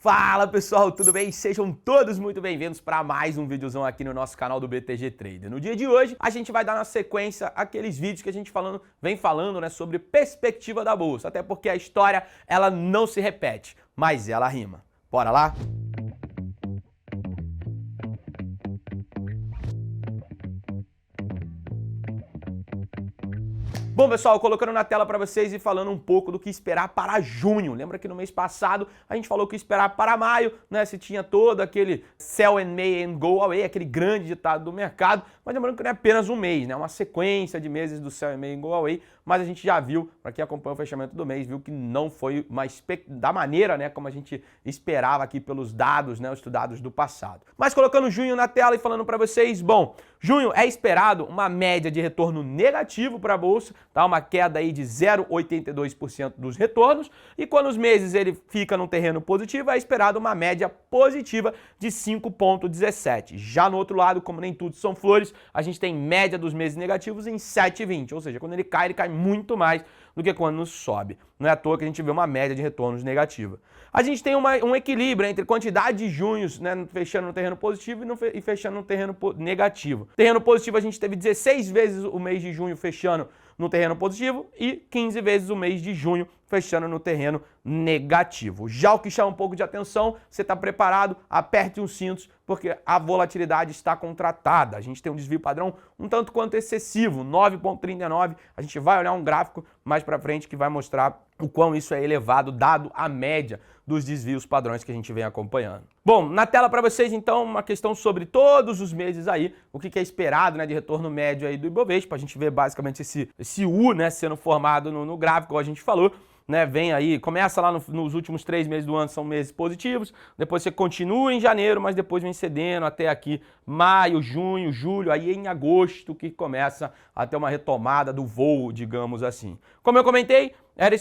Fala pessoal, tudo bem? Sejam todos muito bem-vindos para mais um videozão aqui no nosso canal do BTG Trader. No dia de hoje, a gente vai dar na sequência aqueles vídeos que a gente vem falando, né, sobre perspectiva da bolsa, até porque a história ela não se repete, mas ela rima. Bora lá? Bom, pessoal, colocando na tela para vocês e falando um pouco do que esperar para junho. Lembra que no mês passado a gente falou que esperar para maio, né? Se tinha todo aquele sell in May and go away, aquele grande ditado do mercado, mas lembrando que não é apenas um mês, né? É uma sequência de meses do sell in May and go away, mas a gente já viu, para quem acompanha o fechamento do mês, viu que não foi da maneira, né, como a gente esperava aqui pelos dados, né, os estudados do passado. Mas colocando junho na tela e falando para vocês, bom, junho é esperado uma média de retorno negativo para a bolsa, tá? Uma queda aí de 0,82% dos retornos, e quando os meses ele fica num terreno positivo, é esperado uma média positiva de 5,17. Já no outro lado, como nem tudo são flores, a gente tem média dos meses negativos em 7,20, ou seja, quando ele cai muito mais do que quando sobe. Não é à toa que a gente vê uma média de retornos negativa. A gente tem um equilíbrio entre quantidade de junhos, né, fechando no terreno positivo e fechando no terreno negativo. Terreno positivo a gente teve 16 vezes o mês de junho fechando no terreno positivo e 15 vezes o mês de junho fechando no terreno negativo. Já o que chama um pouco de atenção, você está preparado, aperte os cintos, porque a volatilidade está contratada. A gente tem um desvio padrão um tanto quanto excessivo, 9,39. A gente vai olhar um gráfico mais para frente que vai mostrar o quão isso é elevado, dado a média dos desvios padrões que a gente vem acompanhando. Bom, na tela para vocês, então, uma questão sobre todos os meses aí, o que é esperado, né, de retorno médio aí do Ibovespa. A gente vê basicamente esse U, né, sendo formado no gráfico, como a gente falou. Né, vem aí, começa lá nos últimos 3 meses do ano, são meses positivos, depois você continua em janeiro, mas depois vem cedendo até aqui maio, junho, julho, aí em agosto que começa a ter uma retomada do voo, digamos assim. Como eu comentei, é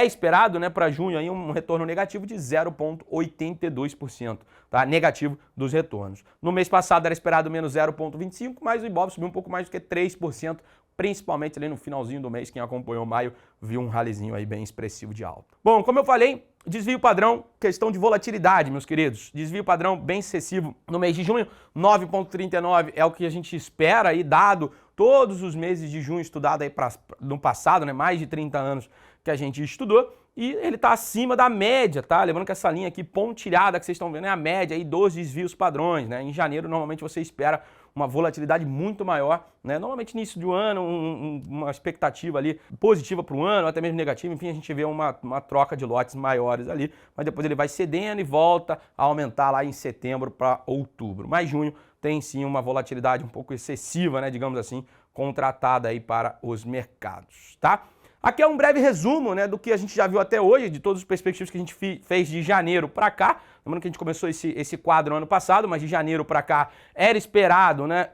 esperado, né, para junho aí um retorno negativo de 0,82%, tá? Negativo dos retornos. No mês passado era esperado menos 0,25%, mas o Ibov subiu um pouco mais do que 3%, principalmente ali no finalzinho do mês. Quem acompanhou maio viu um ralizinho aí bem expressivo de alta. Bom, como eu falei, desvio padrão, questão de volatilidade, meus queridos. Desvio padrão bem excessivo no mês de junho, 9,39 é o que a gente espera aí, dado todos os meses de junho estudado aí no passado, né, mais de 30 anos que a gente estudou, e ele está acima da média, tá? Lembrando que essa linha aqui pontilhada que vocês estão vendo é a média aí dos desvios padrões, né? Em janeiro, normalmente, você espera uma volatilidade muito maior, né? Normalmente, início do ano, uma expectativa ali positiva para o ano, até mesmo negativa, enfim, a gente vê uma troca de lotes maiores ali, mas depois ele vai cedendo e volta a aumentar lá em setembro para outubro. Mas junho tem sim uma volatilidade um pouco excessiva, né? Digamos assim, contratada aí para os mercados, tá? Aqui é um breve resumo, né, do que a gente já viu até hoje, de todas as perspectivas que a gente fez de janeiro para cá. Lembrando que a gente começou esse quadro ano passado, mas de janeiro para cá era esperado, né,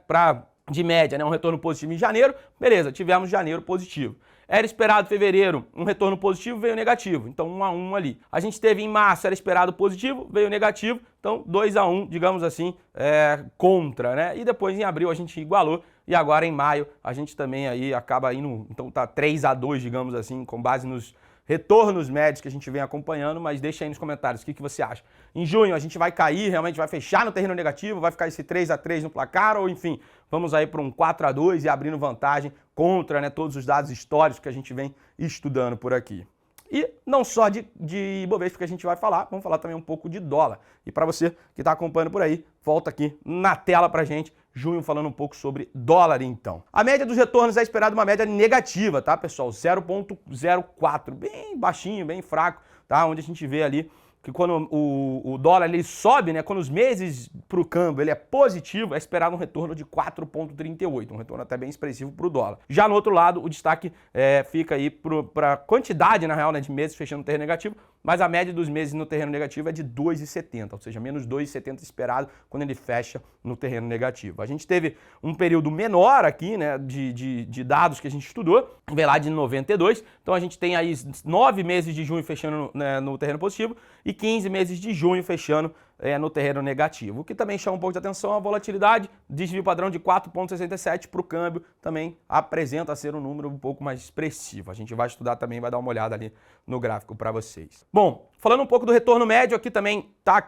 de média, né, um retorno positivo em janeiro. Beleza, tivemos janeiro positivo. Era esperado em fevereiro um retorno positivo, veio negativo, então 1 a 1 ali. A gente teve em março, era esperado positivo, veio negativo, então 2 a 1, digamos assim, contra, né? E depois em abril a gente igualou, e agora em maio a gente também aí acaba indo, então tá 3 a 2, digamos assim, com base nos retornos médios que a gente vem acompanhando, mas deixa aí nos comentários o que você acha. Em junho a gente vai cair, realmente vai fechar no terreno negativo, vai ficar esse 3 a 3 no placar, ou enfim, vamos aí para um 4 a 2 e abrindo vantagem contra, né, todos os dados históricos que a gente vem estudando por aqui. E não só de Ibovespa que a gente vai falar, vamos falar também um pouco de dólar. E para você que está acompanhando por aí, volta aqui na tela para a gente, junho, falando um pouco sobre dólar então. A média dos retornos é esperada uma média negativa, tá, pessoal? 0,04, bem baixinho, bem fraco, tá? Onde a gente vê ali que quando o dólar ele sobe, né, quando os meses para o câmbio ele é positivo, é esperado um retorno de 4,38, um retorno até bem expressivo para o dólar. Já no outro lado, o destaque fica aí para a quantidade, na real, né, de meses fechando no terreno negativo, mas a média dos meses no terreno negativo é de 2,70, ou seja, menos 2,70 esperado quando ele fecha no terreno negativo. A gente teve um período menor aqui, né, de dados que a gente estudou, vem lá de 92, então a gente tem aí 9 meses de junho fechando, né, no terreno positivo e 15 meses de junho fechando no terreno negativo. O que também chama um pouco de atenção é a volatilidade, desvio padrão de 4,67 para o câmbio também apresenta ser um número um pouco mais expressivo. A gente vai estudar também, vai dar uma olhada ali no gráfico para vocês. Bom, falando um pouco do retorno médio, aqui também tá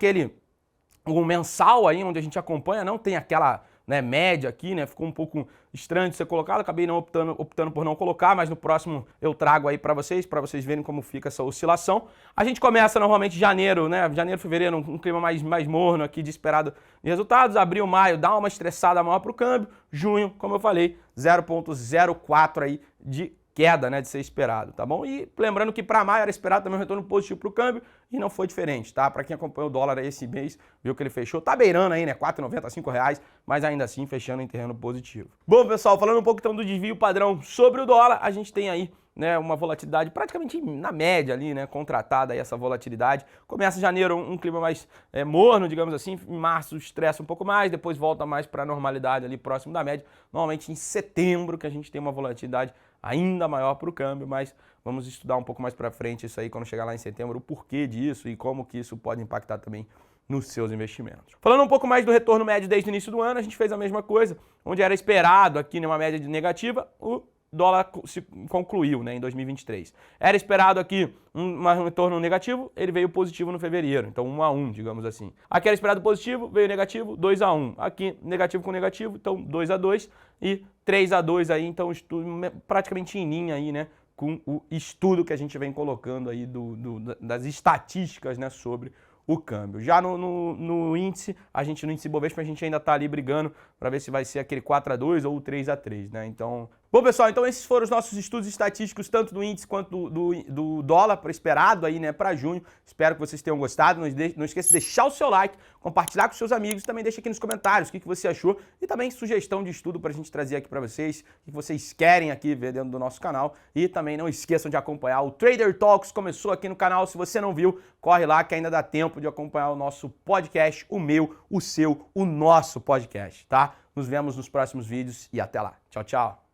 um mensal aí, onde a gente acompanha, não tem aquela média aqui, ficou um pouco estranho de ser colocado, acabei não optando por não colocar, mas no próximo eu trago aí para vocês verem como fica essa oscilação. A gente começa normalmente janeiro, janeiro, fevereiro, um clima mais morno aqui de esperado de resultados, abril, maio, dá uma estressada maior para o câmbio, junho, como eu falei, 0,04 aí de queda, de ser esperado, tá bom? E lembrando que para maio era esperado também um retorno positivo para o câmbio e não foi diferente, tá? Para quem acompanhou o dólar aí esse mês, viu que ele fechou, tá beirando aí, R$4,90, R$5, mas ainda assim fechando em terreno positivo. Bom, pessoal, falando um pouco então do desvio padrão sobre o dólar, a gente tem aí uma volatilidade praticamente na média ali, contratada aí essa volatilidade. Começa em janeiro um clima mais morno, digamos assim, em março estressa um pouco mais, depois volta mais para a normalidade ali próximo da média. Normalmente em setembro que a gente tem uma volatilidade ainda maior para o câmbio, mas vamos estudar um pouco mais para frente isso aí quando chegar lá em setembro, o porquê disso e como que isso pode impactar também nos seus investimentos. Falando um pouco mais do retorno médio desde o início do ano, a gente fez a mesma coisa, onde era esperado aqui numa média negativa, o dólar se concluiu em 2023. Era esperado aqui um retorno negativo, ele veio positivo no fevereiro, então 1-1, digamos assim. Aqui era esperado positivo, veio negativo, 2-1. Aqui negativo com negativo, então 2-2 e 3-2 aí, então estudo praticamente em linha aí, com o estudo que a gente vem colocando aí das estatísticas, sobre o câmbio. Já no índice, no índice Bovespa, a gente ainda está ali brigando para ver se vai ser aquele 4-2 ou 3-3, Então, bom, pessoal, então esses foram os nossos estudos estatísticos, tanto do índice quanto do dólar esperado aí, para junho. Espero que vocês tenham gostado. Não esqueça de deixar o seu like, compartilhar com seus amigos, também deixa aqui nos comentários o que você achou e também sugestão de estudo para a gente trazer aqui para vocês, o que vocês querem aqui ver dentro do nosso canal. E também não esqueçam de acompanhar o Trader Talks, começou aqui no canal. Se você não viu, corre lá que ainda dá tempo de acompanhar o nosso podcast, o meu, o seu, o nosso podcast, tá? Nos vemos nos próximos vídeos e até lá. Tchau, tchau.